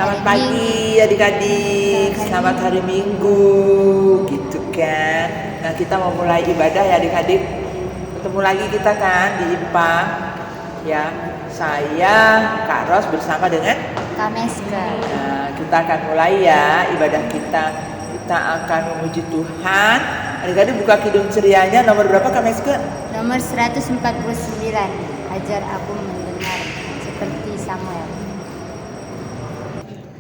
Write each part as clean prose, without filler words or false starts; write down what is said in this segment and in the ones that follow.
Selamat pagi adik-adik, selamat hari Minggu gitu kan. Nah kita mau mulai ibadah ya adik-adik. Ketemu lagi kita kan di IPA ya. Saya Kak Ros bersama dengan Kak Meska. Nah kita akan mulai ya ibadah kita. Kita akan memuji Tuhan. Adik-adik buka kidung cerianya nomor berapa Kak Meska? Nomor 149. Ajar aku mendengar seperti Samuel.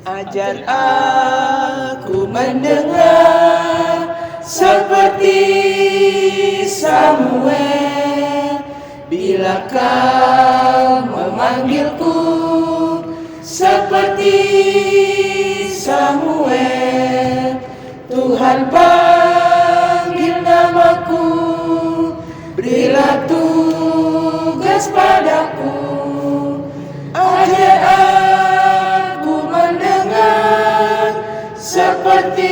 Ajar aku mendengar seperti Samuel, bila kau memanggilku seperti Samuel. Tuhan panggil namaku, berilah tugas padaku. Ajar aku mendengar seperti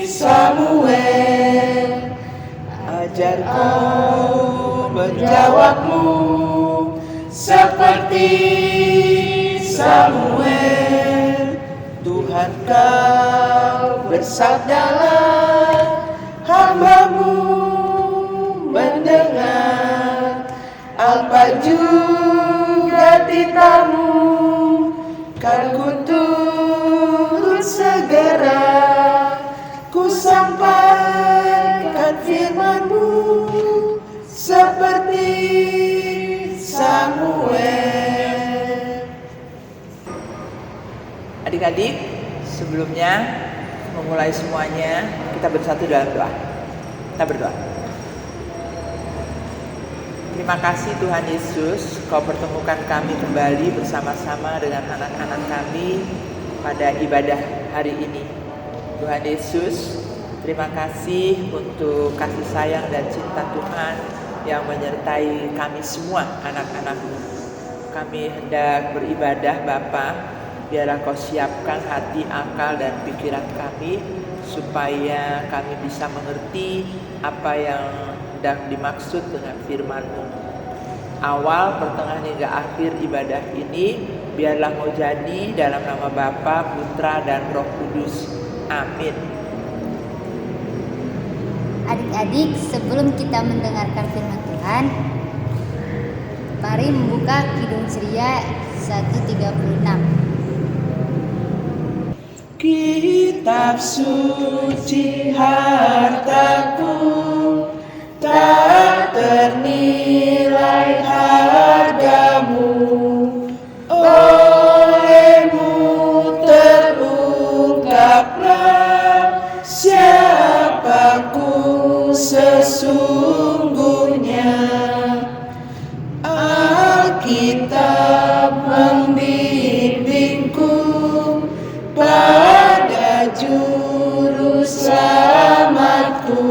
Samuel. Ajarku menjawabmu seperti Samuel. Tuhan kau bersabdalah, hamba-Mu mendengar. Apa juga titahmu, kan ku turut segera. Ku sampaikan firman-Mu seperti Samuel. Adik-adik, sebelumnya memulai semuanya, kita bersatu dalam doa. Kita berdoa. Terima kasih Tuhan Yesus, Kau pertemukan kami kembali bersama-sama dengan anak-anak kami pada ibadah hari ini. Tuhan Yesus, terima kasih untuk kasih sayang dan cinta Tuhan yang menyertai kami semua anak-anak-Mu. Kami hendak beribadah Bapa, biarlah Kau siapkan hati, akal, dan pikiran kami supaya kami bisa mengerti apa yang hendak dimaksud dengan firman-Mu. Awal, pertengahan hingga akhir ibadah ini biarlah mau jadi dalam nama Bapa, Putra, dan Roh Kudus. Amin. Adik-adik, sebelum kita mendengarkan firman Tuhan, mari membuka Kidung Ceria 136. Kitab suci hartaku, tak ternilai hargamu. Olehmu terungkaplah siapaku sesungguhnya. Alkitab membimbingku pada juru selamatku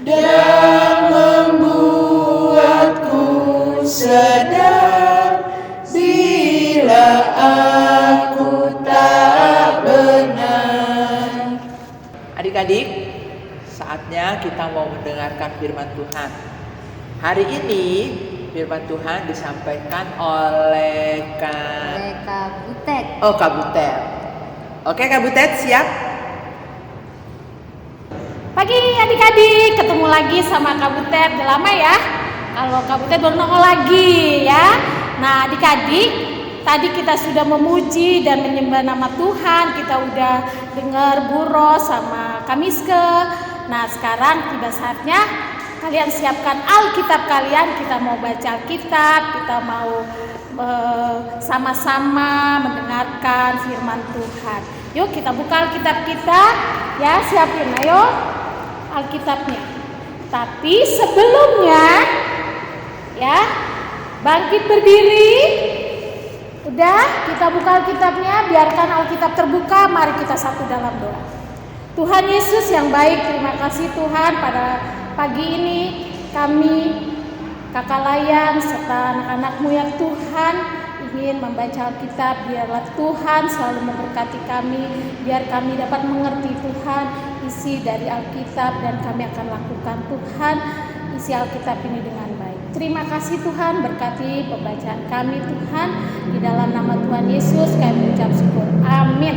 dan membuatku sadar bila aku tak benar. Adik-adik, saatnya kita mau mendengarkan firman Tuhan. Hari ini firman Tuhan disampaikan oleh Kak Butet. Kak Butet. Oke Kak Butet, siap? Pagi adik-adik, ketemu lagi sama Kak Butet. Udah lama ya kalau Kak Butet baru nongol lagi ya. Nah adik-adik, tadi kita sudah memuji dan menyembah nama Tuhan. Kita udah dengar Bu Ros sama Kak Miske. Nah sekarang tiba saatnya kalian siapkan Alkitab kalian. Kita mau baca Alkitab, kita mau sama-sama mendengarkan firman Tuhan. Yuk kita buka Alkitab kita ya, siapin ayo Alkitabnya. Tapi sebelumnya ya, bangkit berdiri. Udah, kita buka Alkitabnya, biarkan Alkitab terbuka. Mari kita satu dalam doa. Tuhan Yesus yang baik, terima kasih Tuhan pada pagi ini kami Kakak Layan serta anak-anak-Mu yang Tuhan ingin membaca Alkitab. Biarlah Tuhan selalu memberkati kami, biar kami dapat mengerti Tuhan isi dari Alkitab dan kami akan lakukan Tuhan isi Alkitab ini dengan baik. Terima kasih Tuhan, berkati pembacaan kami Tuhan. Di dalam nama Tuhan Yesus kami mengucap syukur. Amin.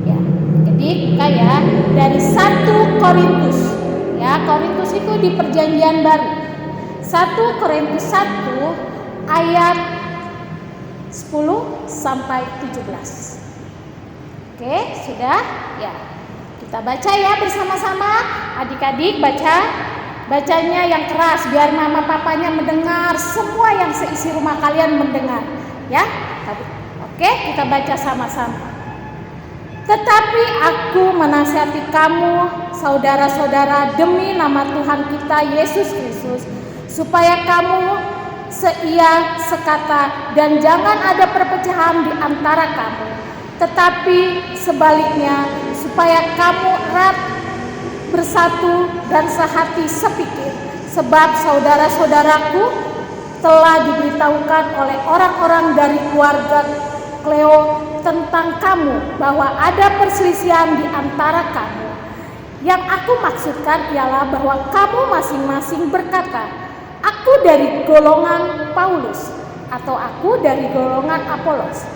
Ya, jadi kayak dari 1 Korintus. Ya, Korintus itu di Perjanjian Baru. 1 Korintus 1 ayat 10 sampai 17. Oke, sudah? Ya. Kita baca ya bersama-sama. Adik-adik bacanya yang keras biar mama papanya mendengar, semua yang seisi rumah kalian mendengar, ya. Oke, kita baca sama-sama. Tetapi aku menasihati kamu, saudara-saudara, demi nama Tuhan kita Yesus Kristus, supaya kamu seia, sekata, dan jangan ada perpecahan di antara kamu, tetapi sebaliknya, supaya kamu erat bersatu dan sehati sepikir. Sebab saudara-saudaraku telah diberitahukan oleh orang-orang dari keluarga Kleo tentang kamu bahwa ada perselisihan di antara kamu. Yang aku maksudkan ialah bahwa kamu masing-masing berkata, aku dari golongan Paulus, atau aku dari golongan Apolos,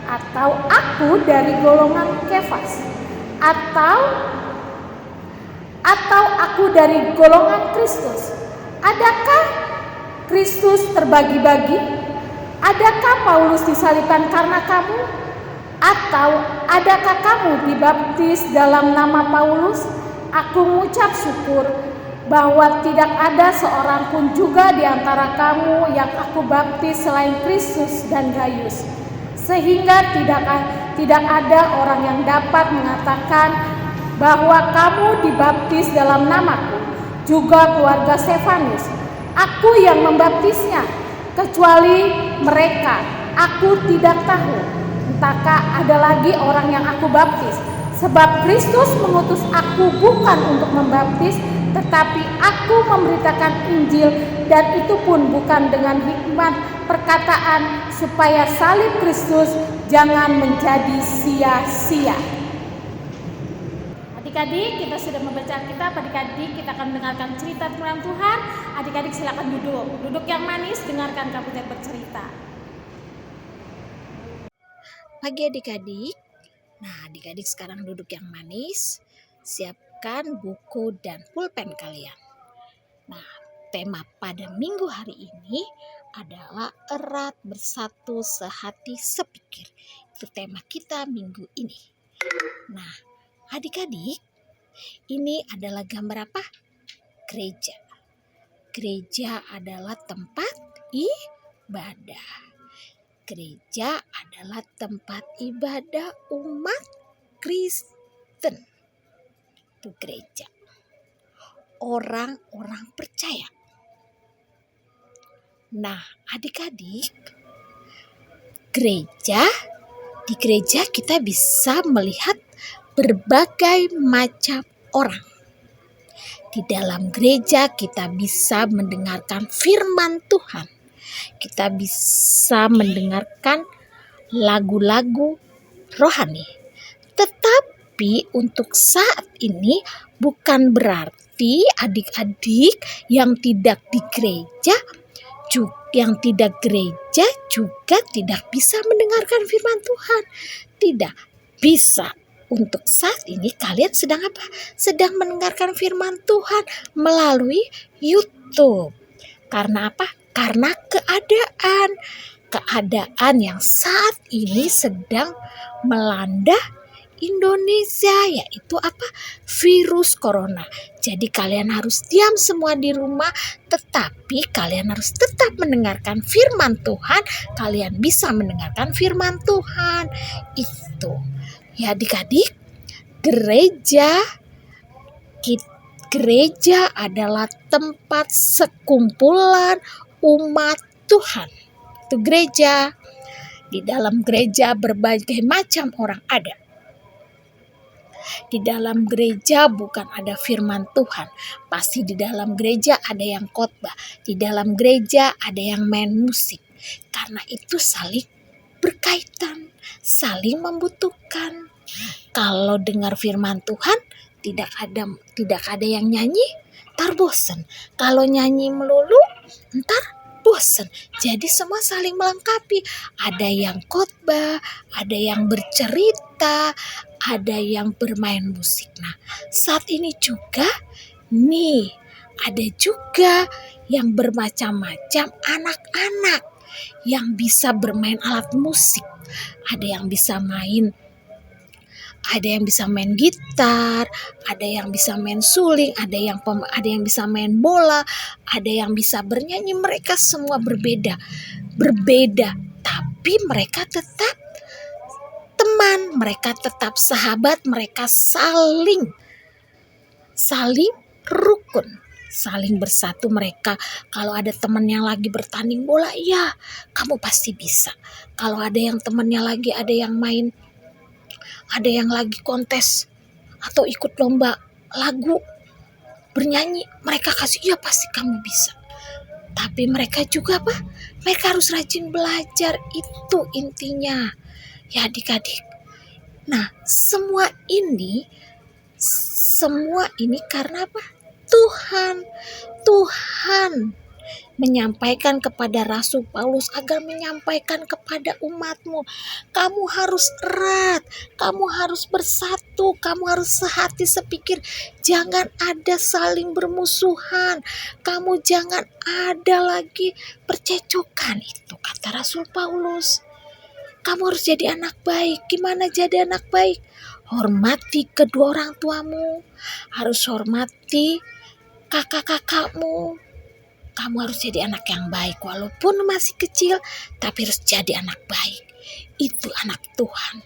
atau aku dari golongan Kefas, atau aku dari golongan Kristus. Adakah Kristus terbagi-bagi? Adakah Paulus disalibkan karena kamu? Atau adakah kamu dibaptis dalam nama Paulus? Aku mengucap syukur bahwa tidak ada seorang pun juga di antara kamu yang aku baptis selain Kristus dan Gaius, sehingga tidak ada orang yang dapat mengatakan bahwa kamu dibaptis dalam namaku, juga keluarga Stefanus. Aku yang membaptisnya, kecuali mereka. Aku tidak tahu, entahkah ada lagi orang yang aku baptis. Sebab Kristus mengutus aku bukan untuk membaptis, tetapi aku memberitakan Injil, dan itu pun bukan dengan hikmat perkataan, supaya salib Kristus jangan menjadi sia-sia. Adik-adik, kita sudah membaca Alkitab. Adik-adik, kita akan mendengarkan cerita firman Tuhan. Adik-adik silakan duduk yang manis, dengarkan Kabutet bercerita. Pagi adik-adik. Nah, adik-adik sekarang duduk yang manis, siapkan buku dan pulpen kalian. Nah, tema pada minggu hari ini adalah erat bersatu sehati sepikir. Itu tema kita minggu ini. Nah, adik-adik, ini adalah gambar apa? Gereja. Gereja adalah tempat ibadah. Gereja adalah tempat ibadah umat Kristen. Itu gereja. Orang-orang percaya. Nah, adik-adik, di gereja kita bisa melihat berbagai macam orang. Di dalam gereja kita bisa mendengarkan firman Tuhan. Kita bisa mendengarkan lagu-lagu rohani. Tetapi untuk saat ini bukan berarti adik-adik yang tidak di gereja, juga tidak bisa mendengarkan firman Tuhan. Tidak bisa. Untuk saat ini kalian sedang apa? Sedang mendengarkan firman Tuhan melalui YouTube. Karena apa? Karena keadaan yang saat ini sedang melanda Indonesia, yaitu apa? Virus corona. Jadi kalian harus diam semua di rumah, tetapi kalian harus tetap mendengarkan firman Tuhan. Kalian bisa mendengarkan firman Tuhan. Itu. Ya adik-adik, gereja adalah tempat sekumpulan umat Tuhan. Itu gereja. Di dalam gereja berbagai macam orang ada. Di dalam gereja bukan ada firman Tuhan. Pasti di dalam gereja ada yang khotbah. Di dalam gereja ada yang main musik. Karena itu saling berkaitan, saling membutuhkan. Kalau dengar firman Tuhan tidak ada yang nyanyi, tar bosen. Kalau nyanyi melulu ntar bosen. Jadi semua saling melengkapi. Ada yang khotbah, ada yang bercerita, ada yang bermain musik. Nah, saat ini juga nih ada juga yang bermacam-macam anak-anak yang bisa bermain alat musik. Ada yang bisa main gitar, ada yang bisa main suling, ada yang bisa main bola, ada yang bisa bernyanyi. Mereka semua berbeda, tapi mereka tetap teman, mereka tetap sahabat, mereka saling rukun, saling bersatu. Mereka kalau ada teman yang lagi bertanding bola, ya kamu pasti bisa. Kalau ada yang temannya lagi ada yang lagi kontes atau ikut lomba lagu bernyanyi, mereka kasih, ya pasti kamu bisa. Tapi mereka juga mereka harus rajin belajar, itu intinya ya adik-adik. Nah, semua ini karena Tuhan menyampaikan kepada Rasul Paulus agar menyampaikan kepada umatmu, kamu harus erat, kamu harus bersatu, kamu harus sehati sepikir, jangan ada saling bermusuhan, kamu jangan ada lagi percecokan. Itu kata Rasul Paulus. Kamu harus jadi anak baik. Gimana jadi anak baik? Hormati kedua orang tuamu, harus hormati kakak-kakakmu. Kamu harus jadi anak yang baik, walaupun masih kecil, tapi harus jadi anak baik. Itu anak Tuhan.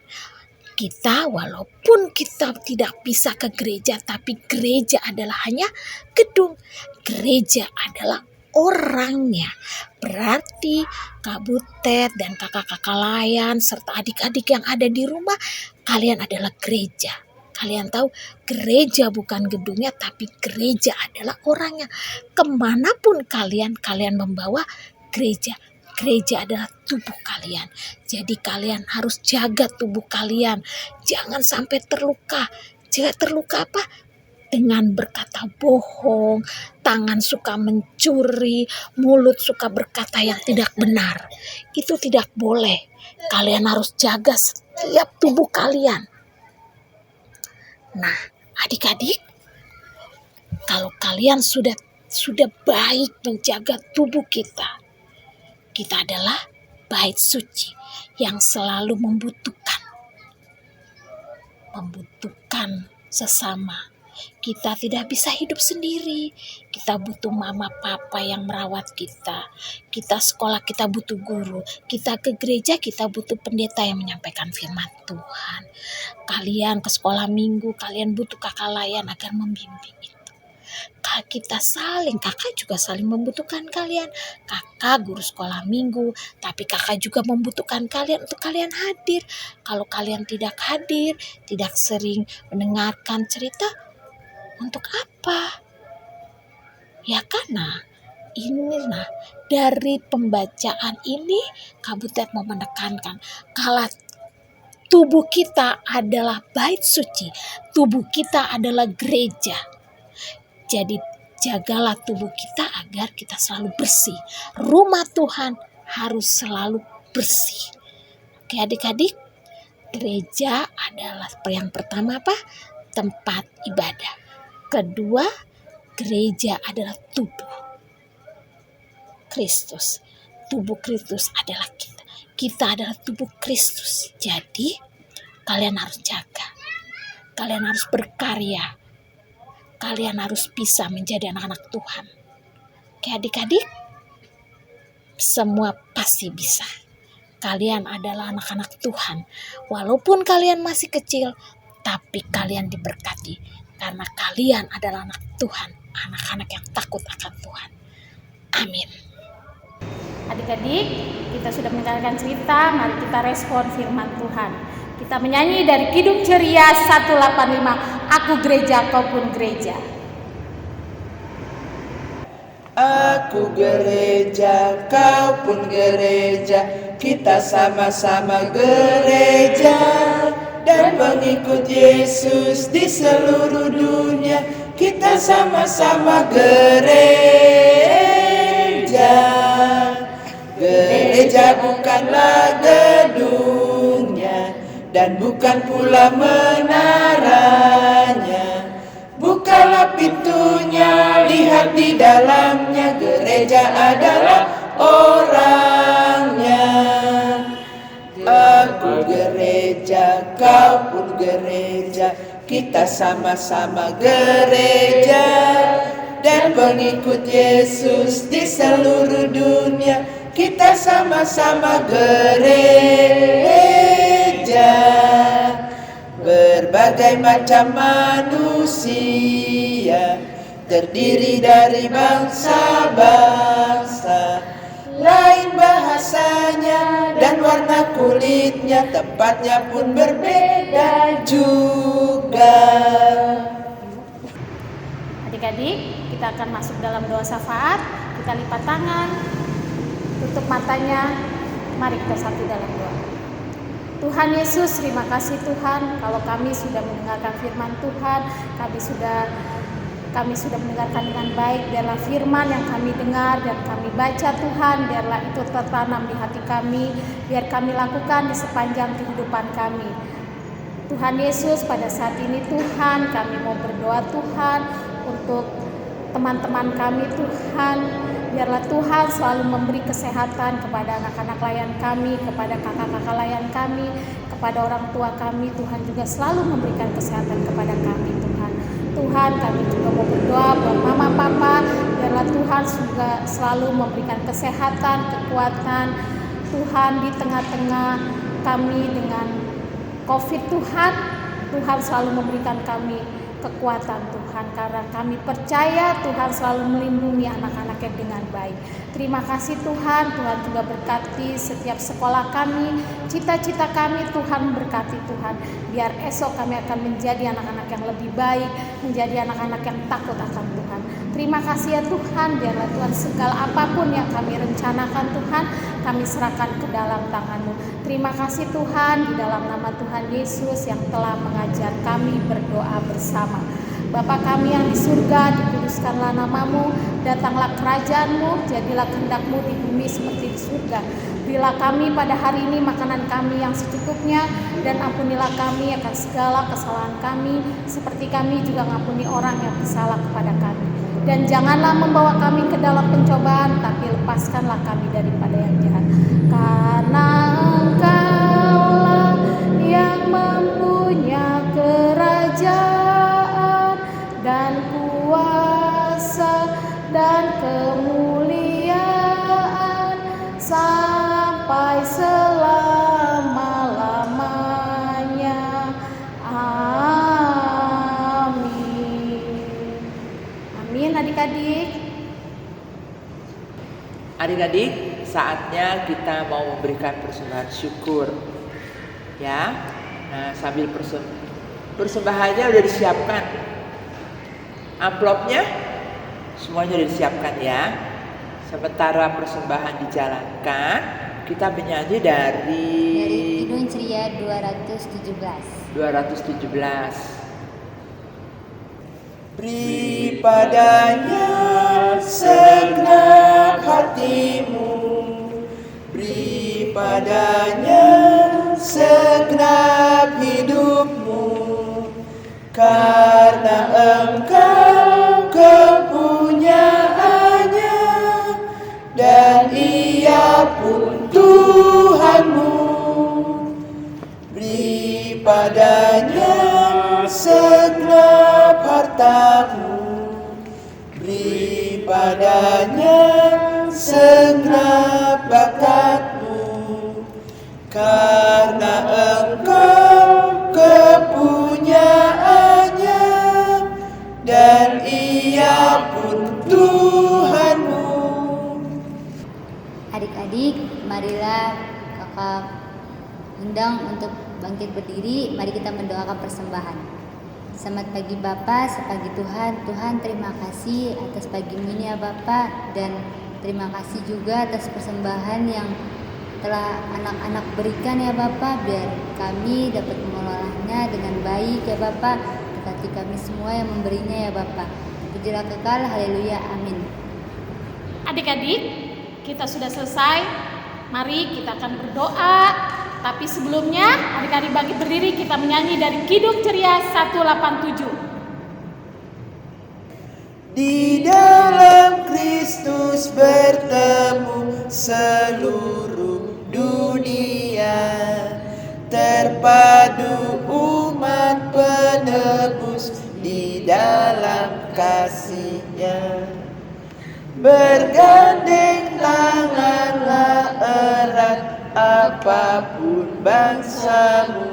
Kita walaupun kita tidak bisa ke gereja, tapi gereja adalah hanya gedung. Gereja adalah orangnya. Berarti Kak Butet dan kakak-kakak lain serta adik-adik yang ada di rumah, kalian adalah gereja. Kalian tahu, gereja bukan gedungnya, tapi gereja adalah orangnya. Kemanapun kalian membawa gereja. Gereja adalah tubuh kalian. Jadi kalian harus jaga tubuh kalian. Jangan sampai terluka. Jangan terluka dengan berkata bohong, tangan suka mencuri, mulut suka berkata yang tidak benar. Itu tidak boleh. Kalian harus jaga setiap tubuh kalian. Nah, adik-adik, kalau kalian sudah baik menjaga tubuh kita adalah bait suci yang selalu membutuhkan sesama. Kita tidak bisa hidup sendiri. Kita butuh mama papa yang merawat kita. Kita sekolah, kita butuh guru. Kita ke gereja, kita butuh pendeta yang menyampaikan firman Tuhan. Kalian ke sekolah minggu, kalian butuh kakak layan agar membimbing itu. Kakak juga saling membutuhkan kalian. Kakak guru sekolah minggu, tapi kakak juga membutuhkan kalian untuk kalian hadir. Kalau kalian tidak hadir, tidak sering mendengarkan cerita, untuk apa? Ya karena dari pembacaan ini Kak Butet mau menekankan kalau tubuh kita adalah bait suci, tubuh kita adalah gereja. Jadi jagalah tubuh kita agar kita selalu bersih. Rumah Tuhan harus selalu bersih. Oke adik-adik, gereja adalah yang pertama tempat ibadah. Kedua, gereja adalah tubuh Kristus. Tubuh Kristus adalah kita. Kita adalah tubuh Kristus. Jadi, kalian harus jaga. Kalian harus berkarya. Kalian harus bisa menjadi anak-anak Tuhan. Oke adik-adik, semua pasti bisa. Kalian adalah anak-anak Tuhan. Walaupun kalian masih kecil, tapi kalian diberkati. Karena kalian adalah anak Tuhan, anak-anak yang takut akan Tuhan. Amin. Adik-adik, kita sudah mendengarkan cerita, mari kita respon firman Tuhan. Kita menyanyi dari Kidung Ceria 185, Aku Gereja, Kau Pun Gereja. Aku gereja, kau pun gereja, kita sama-sama gereja. Dan mengikut Yesus di seluruh dunia, kita sama-sama gereja. gereja. Gereja bukanlah gedungnya dan bukan pula menaranya. Bukalah pintunya, lihat di dalamnya. Gereja adalah orangnya. Aku gereja, kau pun gereja, kita sama-sama gereja. Dan pengikut Yesus di seluruh dunia, kita sama-sama gereja. Berbagai macam manusia, terdiri dari bangsa-bangsa, lain bahasanya dan warna kulitnya, tempatnya pun berbeda juga. Adik-adik, kita akan masuk dalam doa syafaat. Kita lipat tangan, tutup matanya. Mari kita satu dalam doa. Tuhan Yesus, terima kasih Tuhan, kalau kami sudah mendengarkan firman Tuhan, kami sudah mendengarkan dengan baik. Biarlah firman yang kami dengar dan kami baca Tuhan, biarlah itu tertanam di hati kami, biar kami lakukan di sepanjang kehidupan kami. Tuhan Yesus, pada saat ini Tuhan, kami mau berdoa Tuhan untuk teman-teman kami Tuhan. Biarlah Tuhan selalu memberi kesehatan kepada anak-anak layan kami, kepada kakak-kakak layan kami, kepada orang tua kami. Tuhan juga selalu memberikan kesehatan kepada kami Tuhan. Tuhan, kami juga mau berdoa buat mama papa. Biarlah Tuhan juga selalu memberikan kesehatan, kekuatan Tuhan di tengah-tengah kami dengan COVID Tuhan. Tuhan selalu memberikan kami kekuatan Tuhan, karena kami percaya Tuhan selalu melindungi anak-anaknya dengan baik. Terima kasih Tuhan. Tuhan juga berkati setiap sekolah kami, cita-cita kami Tuhan berkati Tuhan. Biar esok kami akan menjadi anak-anak yang lebih baik, menjadi anak-anak yang takut akan Tuhan. Terima kasih ya Tuhan. Biarlah Tuhan segala apapun yang kami rencanakan Tuhan, kami serahkan ke dalam tangan-Mu. Terima kasih Tuhan, di dalam nama Tuhan Yesus yang telah mengajar kami berdoa bersama. Bapa kami yang di surga, dikuduskanlah nama-Mu, datanglah kerajaan-Mu, jadilah kehendak-Mu di bumi seperti di surga. Berilah kami pada hari ini makanan kami yang secukupnya, dan ampunilah kami akan segala kesalahan kami, seperti kami juga mengampuni orang yang bersalah kepada kami. Dan janganlah membawa kami ke dalam pencobaan, tapi lepaskanlah kami daripada yang jahat. Karena Engkaulah yang mempunyai kerajaan dan kuasa dan kemuliaan sampai selama-lamanya. Amin. Amin adik-adik. Adik-adik, saatnya kita mau memberikan persembahan syukur. Ya. Nah, sambil persembahannya udah disiapkan. Amplopnya semuanya udah disiapkan ya. Sementara persembahan dijalankan, kita menyanyi dari Kidung Ceria 217. 217. Beri padanya segenap hatimu, beri padanya segenap hidupmu, karena Engkau kepunyaannya dan Ia pun Tuhanmu. Beri padanya segenap hartamu, beri padanya segenap bakatmu, karena Engkau kepunyaannya dan Ia pun Tuhanmu. Adik-adik, marilah kakak undang untuk bangkit berdiri. Mari kita mendoakan persembahan. Selamat pagi Bapak, selamat pagi Tuhan. Tuhan, terima kasih atas pagi ini ya Bapak, dan terima kasih juga atas persembahan yang telah anak-anak berikan ya Bapak, biar kami dapat mengelolanya dengan baik ya Bapak. Berkati kami semua yang memberinya ya Bapak. Pujilah kekal, haleluya, amin. Adik-adik, kita sudah selesai. Mari kita akan berdoa. Tapi sebelumnya, adik-adik bangkit berdiri, kita menyanyi dari Kidung Ceria 187. Di dalam Kristus bertemu seluruh dunia, terpadu umat penebus di dalam kasih-Nya. Bergandeng tanganlah erat apapun bangsamu,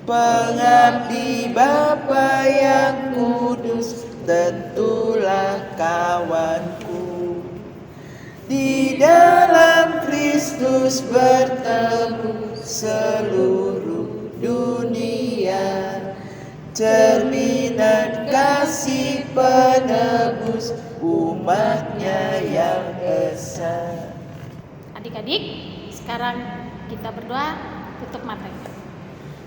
pengabdi Bapa yang kudus tentulah kawanku. Di dalam Kristus bertemu seluruh dunia, cerminan kasih penebus umatnya yang esa. Adik-adik, sekarang kita berdoa, tutup matanya.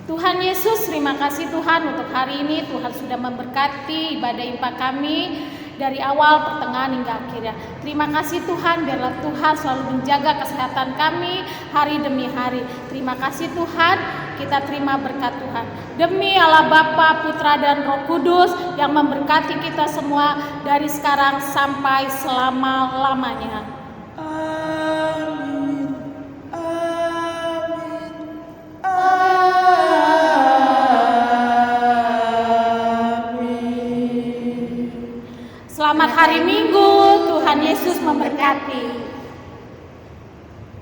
Tuhan Yesus, terima kasih Tuhan untuk hari ini. Tuhan sudah memberkati ibadah impak kami dari awal, pertengahan hingga akhirnya. Terima kasih Tuhan, biarlah Tuhan selalu menjaga kesehatan kami hari demi hari. Terima kasih Tuhan, kita terima berkat Tuhan. Demi Allah Bapa, Putra dan Roh Kudus yang memberkati kita semua dari sekarang sampai selama-lamanya. Amin. Amin. Amin. Selamat hari Minggu, Tuhan Yesus memberkati.